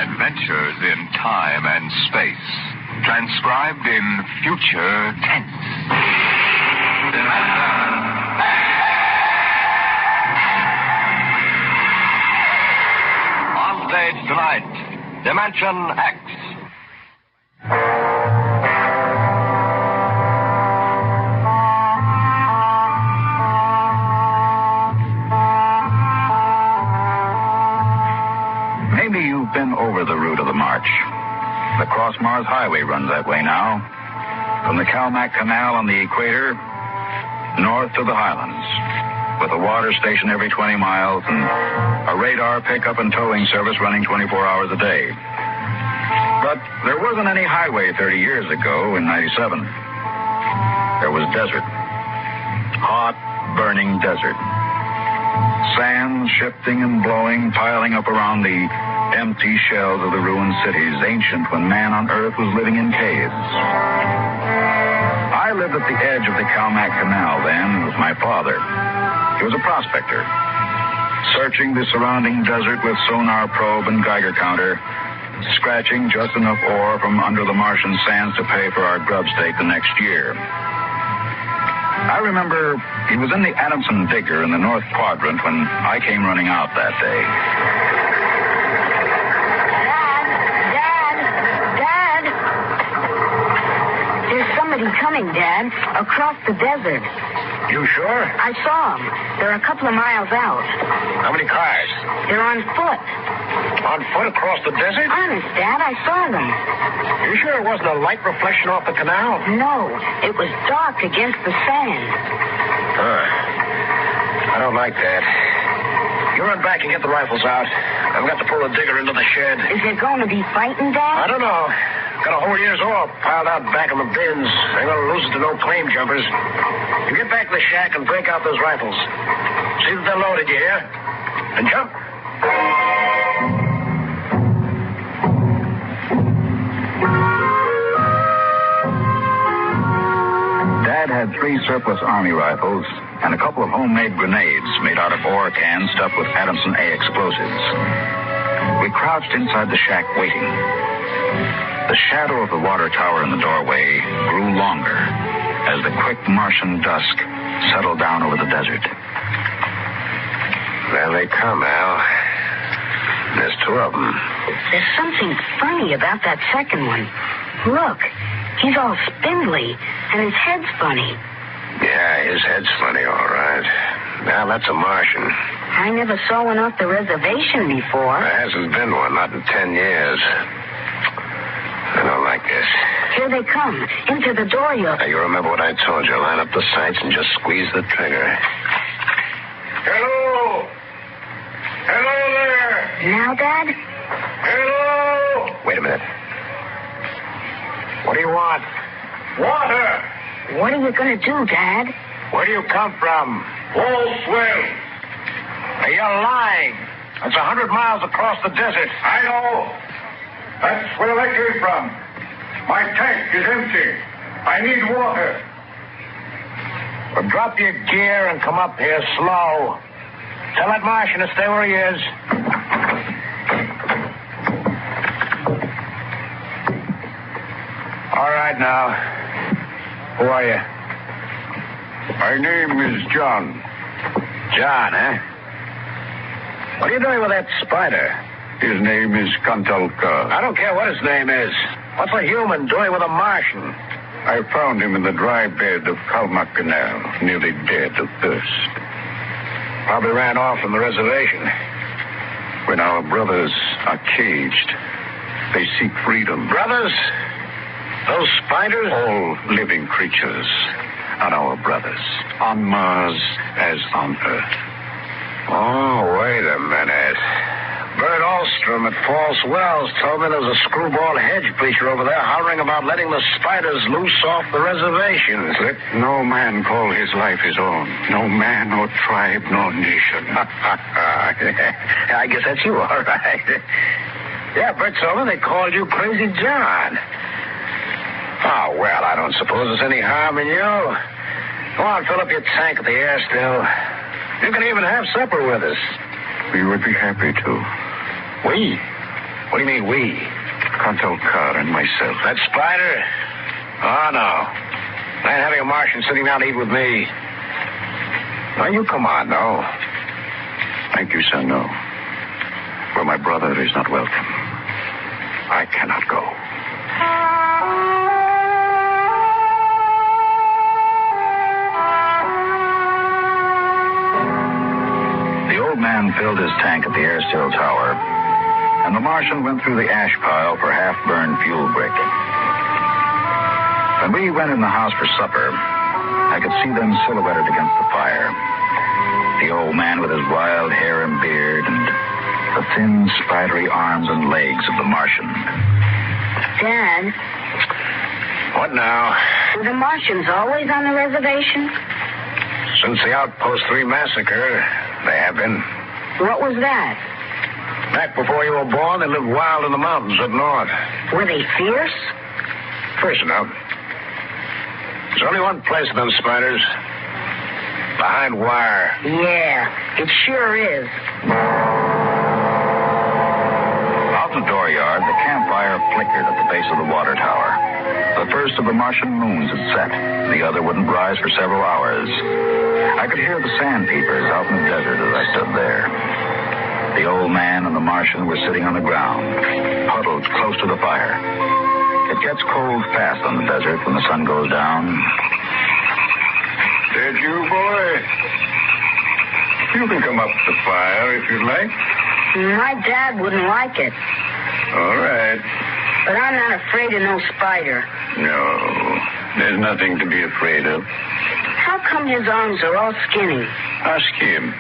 Adventures in time and space. Transcribed in future tense. On stage tonight, Dimension X. Maybe you've been over the route of the march. The Cross-Mars Highway runs that way now. From the Calmac Canal on the equator, north to the Highlands, with a water station every 20 miles and a radar pickup and towing service running 24 hours a day. But there wasn't any highway 30 years ago in 97. There was desert. Hot, burning desert. Sand shifting and blowing, piling up around the empty shells of the ruined cities, ancient when man on Earth was living in caves. I lived at the edge of the Calmac Canal then with my father. He was a prospector, searching the surrounding desert with sonar probe and Geiger counter, scratching just enough ore from under the Martian sands to pay for our grub stake the next year. I remember he was in the Adamson digger in the North Quadrant when I came running out that day. Dad! There's somebody coming, Dad, across the desert. You sure? I saw them. They're a couple of miles out. How many cars? They're on foot. On foot across the desert? Honest, Dad, I saw them. You sure it wasn't a light reflection off the canal? No, it was dark against the sand. I don't like that. You run back and get the rifles out. I've got to pull the digger into the shed. Is it going to be fighting, Dad? I don't know. Got a whole year's ore piled out back in the bins. Ain't gonna lose it to no claim jumpers. You get back to the shack and break out those rifles. See that they're loaded, you hear? And jump. Dad had 3 surplus Army rifles and a couple of homemade grenades made out of ore cans stuffed with Adamson A explosives. We crouched inside the shack waiting. The shadow of the water tower in the doorway grew longer as the quick Martian dusk settled down over the desert. There they come, Al. There's 2 of them. There's something funny about that second one. Look, he's all spindly, and his head's funny. Yeah, his head's funny, all right. Now, that's a Martian. I never saw one off the reservation before. There hasn't been one, not in 10 years. I don't like this. Here they come, into the door. Now, you remember what I told you. Line up the sights and just squeeze the trigger. Hello! Hello there! Now, Dad? Hello! Wait a minute. What do you want? Water! What are you going to do, Dad? Where do you come from? Walswell. Hey, you're lying. That's 100 miles across the desert. I know. That's where I came from. My tank is empty. I need water. Well, drop your gear and come up here slow. Tell that Martian to stay where he is. All right, now. Who are you? My name is John. John, eh? What are you doing with that spider? His name is Kantalka. I don't care what his name is. What's a human doing with a Martian? I found him in the dry bed of Calmac Canal, nearly dead of thirst. Probably ran off from the reservation. When our brothers are caged, they seek freedom. Brothers? Those spiders? All living creatures are our brothers, on Mars as on Earth. Oh, wait a minute. Bert Alstrom at False Wells told me there was a screwball hedge preacher over there hollering about letting the spiders loose off the reservations. Let no man call his life his own. No man or tribe nor nation. I guess that's you, all right. Yeah, Bert told me they called you Crazy John. Oh, well, I don't suppose there's any harm in you. Go on, fill up your tank at the air still. You can even have supper with us. We would be happy to. We? What do you mean, we? Contel Carr and myself. That spider? Oh, no. I ain't having a Martian sitting down to eat with me. Now, you come on, no. Thank you, sir, no. For my brother is not welcome. I cannot go. The old man filled his tank at the air still tower, and the Martian went through the ash pile for half-burned fuel brick. When we went in the house for supper, I could see them silhouetted against the fire. The old man with his wild hair and beard, and the thin, spidery arms and legs of the Martian. Dad, What now? were the Martians always on the reservation? Since the Outpost 3 massacre, they have been. What was that? Back before you were born, they lived wild in the mountains up north. Were they fierce? First enough. There's only one place for them spiders. Behind wire. Yeah, it sure is. Out in the dooryard, the campfire flickered at the base of the water tower. The first of the Martian moons had set. The other wouldn't rise for several hours. I could hear the sandpeepers out in the desert as I stood there. The old man and the Martian were sitting on the ground, huddled close to the fire. It gets cold fast on the desert when the sun goes down. Did you, boy? You can come up to the fire if you'd like. My dad wouldn't like it. All right. But I'm not afraid of no spider. No, there's nothing to be afraid of. How come his arms are all skinny? Ask him.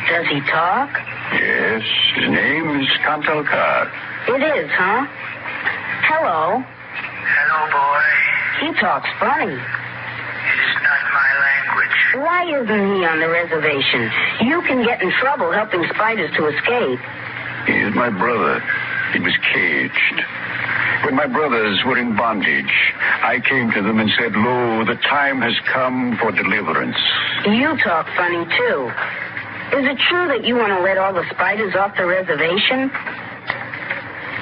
Does he talk? Yes, his name is Contel Carr. It is, huh? Hello. Hello, boy. He talks funny. It's not my language. Why isn't he on the reservation? You can get in trouble helping spiders to escape. He is my brother. He was caged. When my brothers were in bondage, I came to them and said, "Lo, the time has come for deliverance." You talk funny, too. Is it true that you want to let all the spiders off the reservation?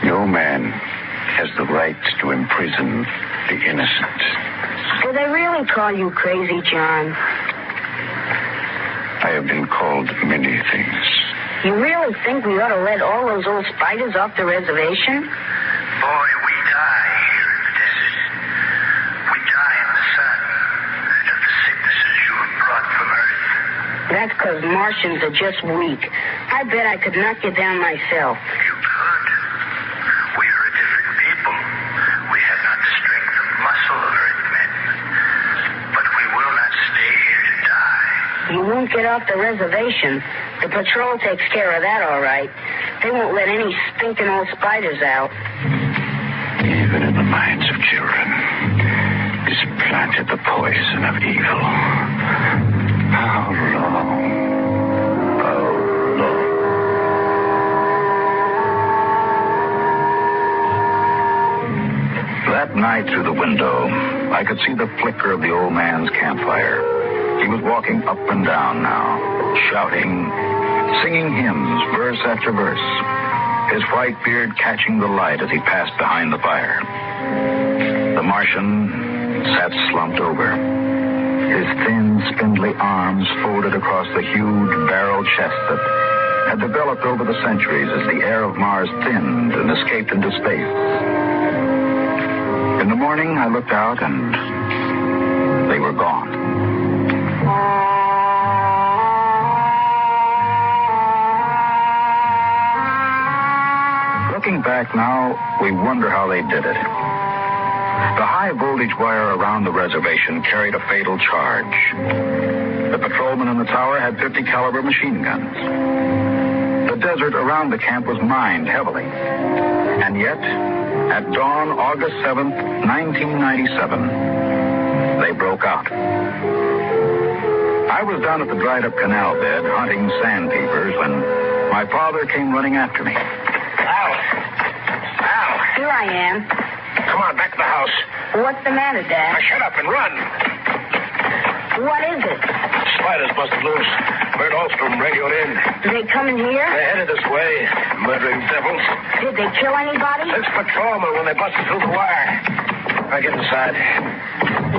No man has the right to imprison the innocent. Do they really call you crazy, John? I have been called many things. You really think we ought to let all those old spiders off the reservation? Boy, we die here in the desert. We die in the sun and of the sicknesses you have brought from Earth. That's because Martians are just weak. I bet I could knock you down myself. You could. We are a different people. We have not the strength of muscle of Earthmen. But we will not stay here to die. You won't get off the reservation. The patrol takes care of that, all right. They won't let any stinking old spiders out. Even in the minds of children is planted the poison of evil. How long? How long? That night through the window, I could see the flicker of the old man's campfire. He was walking up and down now, shouting, singing hymns, verse after verse, his white beard catching the light as he passed behind the fire. The Martian sat slumped over, his thin, spindly arms folded across the huge barrel chest that had developed over the centuries as the air of Mars thinned and escaped into space. In the morning, I looked out, and they were gone. Looking back now, we wonder how they did it. The high-voltage wire around the reservation carried a fatal charge. The patrolmen in the tower had 50-caliber machine guns. The desert around the camp was mined heavily. And yet, at dawn, August 7th, 1997, they broke out. I was down at the dried-up canal bed hunting sandpeepers when my father came running after me. Al! Here I am. Come on, back to the house. What's the matter, Dad? Now shut up and run. What is it? Spiders busted loose. Bert Ostrom radioed in. They coming here? They're headed this way, murdering devils. Did they kill anybody? Six patrolmen when they busted through the wire. I get inside.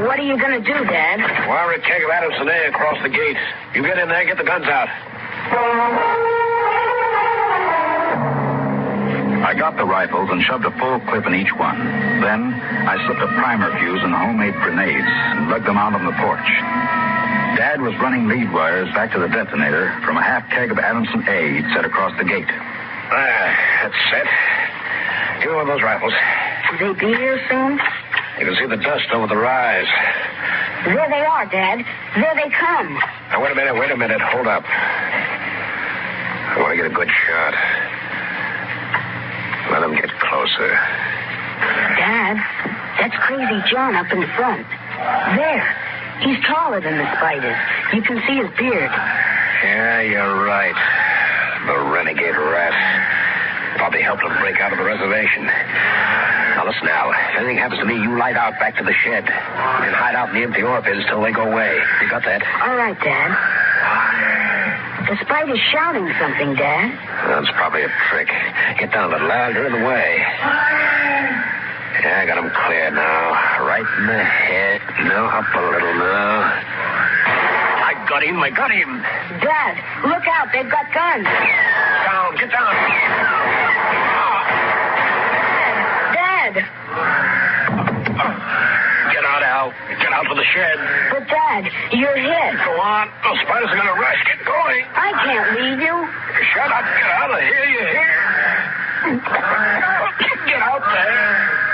What are you going to do, Dad? Wire a keg of Adamson A across the gate. You get in there, get the guns out. I got the rifles and shoved a full clip in each one. Then I slipped a primer fuse and homemade grenades and lugged them out on the porch. Dad was running lead wires back to the detonator from a half keg of Adamson A he'd set across the gate. That's set. Give me one of those rifles. Will they be here soon? You can see the dust over the rise. There they are, Dad. There they come. Now, wait a minute. Hold up. I want to get a good shot. Let them get closer. Dad, that's Crazy John up in front. There. He's taller than the spiders. You can see his beard. Yeah, you're right. The renegade rat. Probably helped him break out of the reservation. Now, listen, Al. If anything happens to me, you light out back to the shed. And hide out in the empty ore bins till they go away. You got that? All right, Dad. The spider's shouting something, Dad. That's probably a trick. Get down a little, Al. You're in the way. Yeah, I got him clear now. Right in the head. No, up a little now. I got him. Dad, look out. They've got guns. Get down. Dad. Get out, Al. Get out to the shed. But, Dad, you're hit. Go on. Those spiders are going to rush. Get going. I can't leave you. Shut up. Get out of here. You hear? Get out there.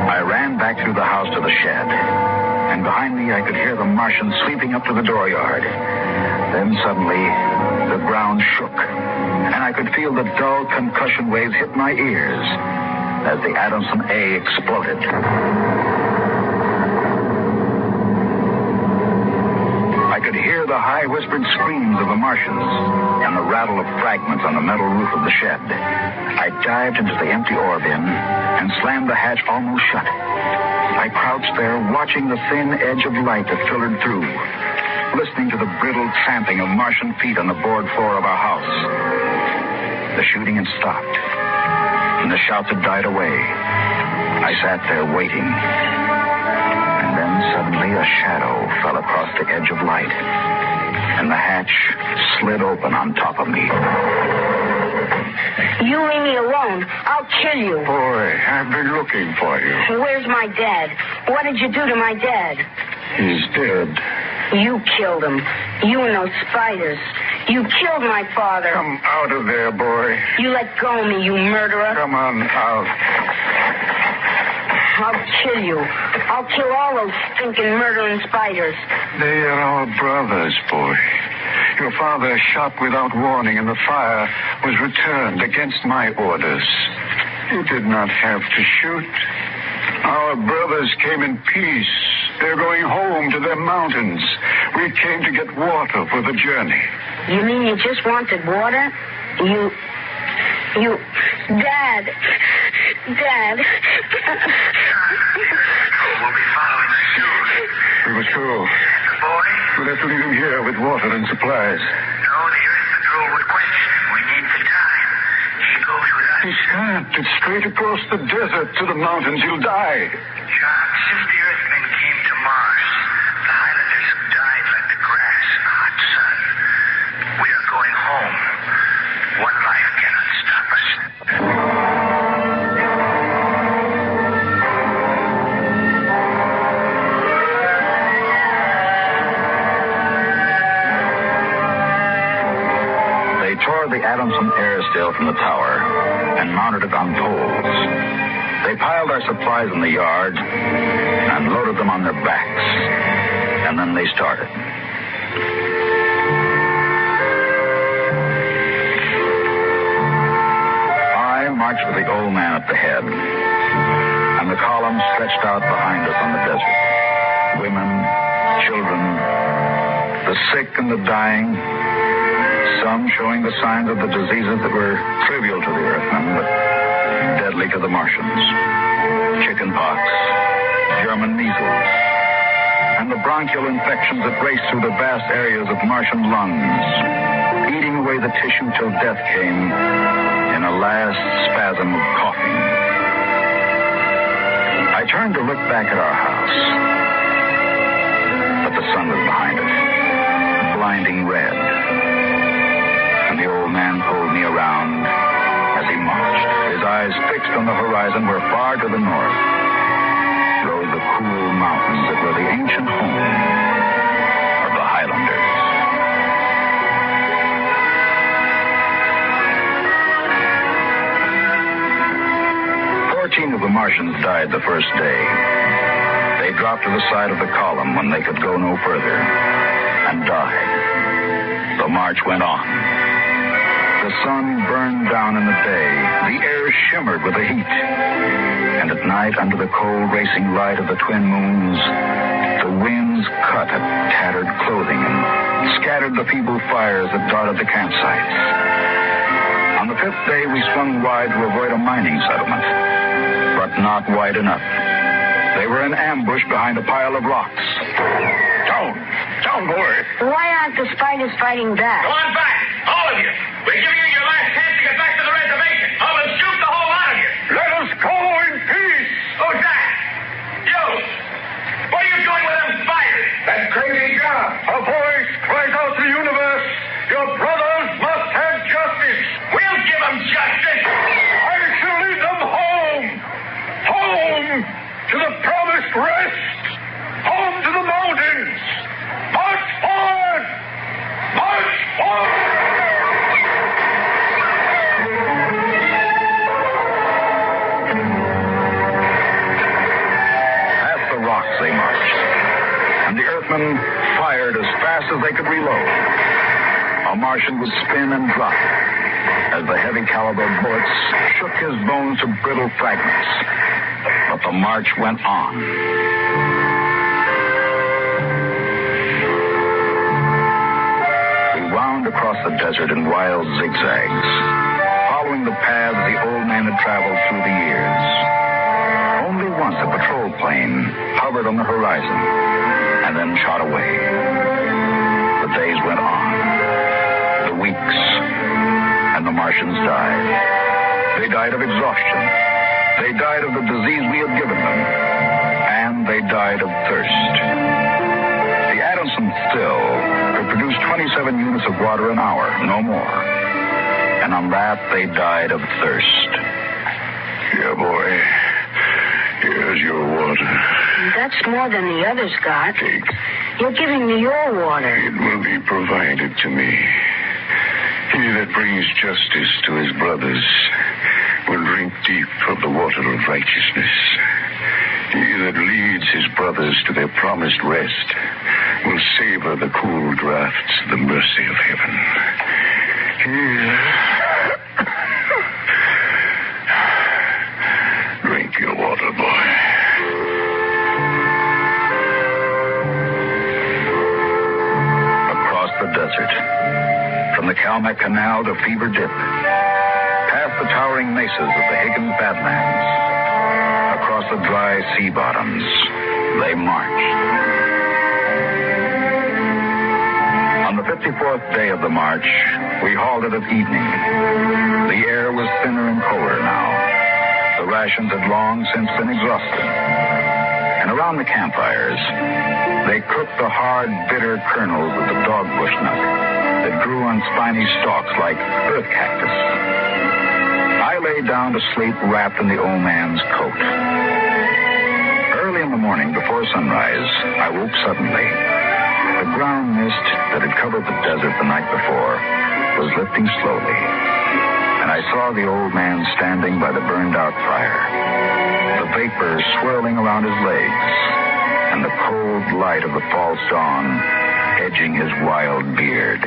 I ran back through the house to the shed, and behind me I could hear the Martian sweeping up to the dooryard. Then suddenly, the ground shook, and I could feel the dull concussion waves hit my ears as the Adamson A exploded. I could hear the high whispered screams of the Martians and the rattle of fragments on the metal roof of the shed. I dived into the empty ore bin and slammed the hatch almost shut. I crouched there watching the thin edge of light that filtered through, listening to the brittle tramping of Martian feet on the board floor of our house. The shooting had stopped, and the shouts had died away. I sat there waiting. And then suddenly a shadow fell across the edge of light, and the hatch slid open on top of me. You leave me alone. I'll kill you. Boy, I've been looking for you. Where's my dad? What did you do to my dad? He's dead. You killed him. You and those spiders. You killed my father. Come out of there, boy. You let go of me, you murderer. Come on out. I'll kill you. I'll kill all those stinking murdering spiders. They are our brothers, boy. Your father shot without warning, and the fire was returned against my orders. You did not have to shoot. Our brothers came in peace. They're going home to their mountains. We came to get water for the journey. You mean you just wanted water? You... Dad. Dad. We'll be following us soon. We must go. The boy? We'll have to leave him here with water and supplies. No, the Earth Patrol would question him. We need the time. He goes with us. He can't. It's straight across the desert to the mountains. He'll die. John, since the Earthmen came to Mars, the Highlanders have died like the grass in the hot sun. We are going home. One life cannot stop us. They tore the Adamson airsail from the tower and mounted it on poles. They piled our supplies in the yard and loaded them on their backs. And then they started. I marched with the old man at the head, and the column stretched out behind us on the desert. Women, children, the sick and the dying, some showing the signs of the diseases that were trivial to the Earthmen, but deadly to the Martians. Chickenpox, German measles, and the bronchial infections that raced through the vast areas of Martian lungs, eating away the tissue till death came in a last spasm of coughing. I turned to look back at our house, but the sun was behind it, blinding red. And the old man pulled me around as he marched, his eyes fixed on the horizon where far to the north rose the cool mountains that were the ancient home of the Highlanders. 14 of the Martians died the first day. They dropped to the side of the column when they could go no further and died. The march went on. The sun burned down in the day. The air shimmered with the heat. And at night, under the cold racing light of the twin moons, the winds cut at tattered clothing and scattered the feeble fires that dotted the campsites. On the fifth day, we swung wide to avoid a mining settlement, but not wide enough. They were in ambush behind a pile of rocks. Don't worry. Why aren't the spiders fighting back? Go on back, all of you. We're giving you your last chance to get back to the reservation. I will shoot the whole lot of you. Let us go in peace. Who's that? You. What are you doing with them spiders? That crazy John. A voice cries out to the universe. Your brothers must have justice. We'll give them justice. I shall lead them home. Home to the promised rest. Home to the mountains. March forward. March forward. They marched, and the Earthmen fired as fast as they could reload. A Martian would spin and drop as the heavy caliber bullets shook his bones to brittle fragments. But the march went on. We wound across the desert in wild zigzags, following the paths the old man had traveled through the years. Only once a patrol plane hovered on the horizon and then shot away. The days went on, the weeks, and the Martians died. They died of exhaustion. They died of the disease we had given them. And they died of thirst. The Adamson still could produce 27 units of water an hour, no more. And on that, they died of thirst. Yeah, boy. Here's your water. That's more than the others got. Take. You're giving me your water. It will be provided to me. He that brings justice to his brothers will drink deep of the water of righteousness. He that leads his brothers to their promised rest will savor the cool draughts of the mercy of heaven. Here. Drink your water, boy. Across the desert, from the Calmac Canal to Fever Dip, past the towering mesas of the Higgins Badlands, across the dry sea bottoms, they marched. On the 54th day of the march, we halted at evening. The air was thinner and colder now. The rations had long since been exhausted. And around the campfires, they cooked the hard, bitter kernels of the dogbush nut that grew on spiny stalks like earth cactus. I lay down to sleep wrapped in the old man's coat. Early in the morning, before sunrise, I woke suddenly. The ground mist that had covered the desert the night before was lifting slowly. And I saw the old man standing by the burned-out fire, the vapor swirling around his legs, and the cold light of the false dawn edging his wild beard.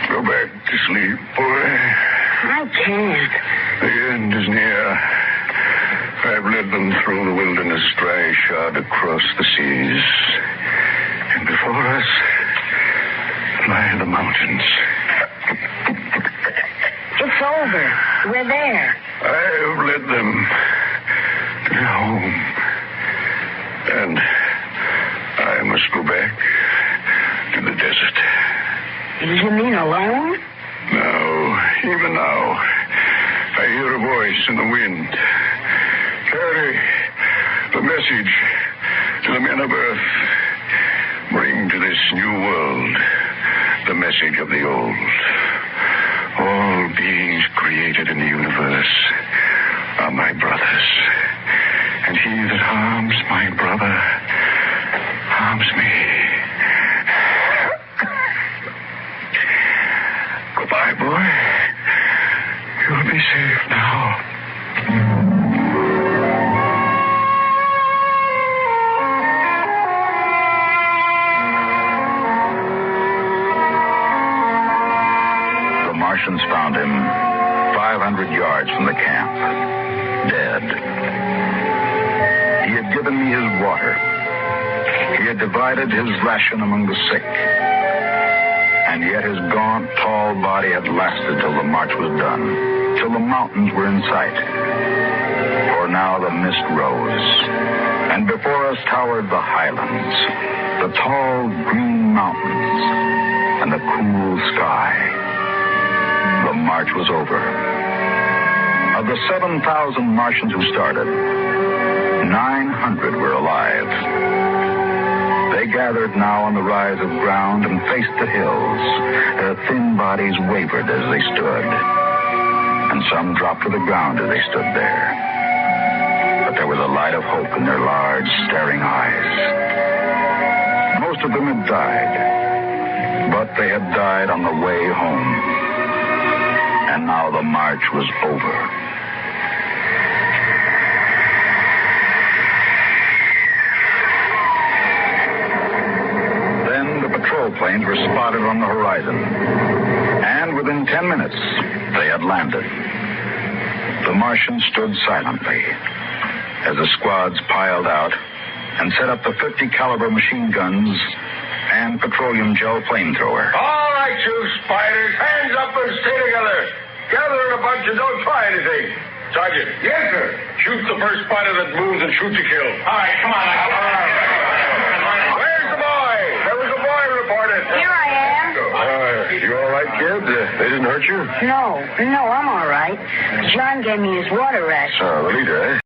Go back to sleep, boy. I can't. The end is near. I've led them through the wilderness, dry shod across the seas. And before us lie the mountains. It's over. We're there. I've You mean alone? No, even now, I hear a voice in the wind. Carry the message to the men of Earth. Bring to this new world the message of the old. All beings created in the universe are my brothers. And he that harms my brother harms me. Goodbye, boy. You'll be safe now. The Martians found him 500 yards from the camp, dead. He had given me his water. He had divided his ration among the sick. And yet his gaunt, tall body had lasted till the march was done, till the mountains were in sight. For now the mist rose, and before us towered the highlands, the tall green mountains, and the cool sky. The march was over. Of the 7,000 Martians who started, 900 were alive. They gathered now on the rise of ground and faced the hills. Their thin bodies wavered as they stood, and some dropped to the ground as they stood there. But there was a light of hope in their large, staring eyes. Most of them had died, but they had died on the way home. And now the march was over. Patrol planes were spotted on the horizon, and within 10 minutes, they had landed. The Martians stood silently as the squads piled out and set up the 50 caliber machine guns and petroleum gel flamethrower. All right, you spiders, hands up and stay together. Gather in a bunch and don't try anything. Sergeant. Yes, sir. Shoot the first spider that moves and shoot to kill. All right, come on. Where's the boy? There was a boy reported. Here I am. You all right, kid? They didn't hurt you? No, I'm all right. John gave me his water ration. The leader, eh?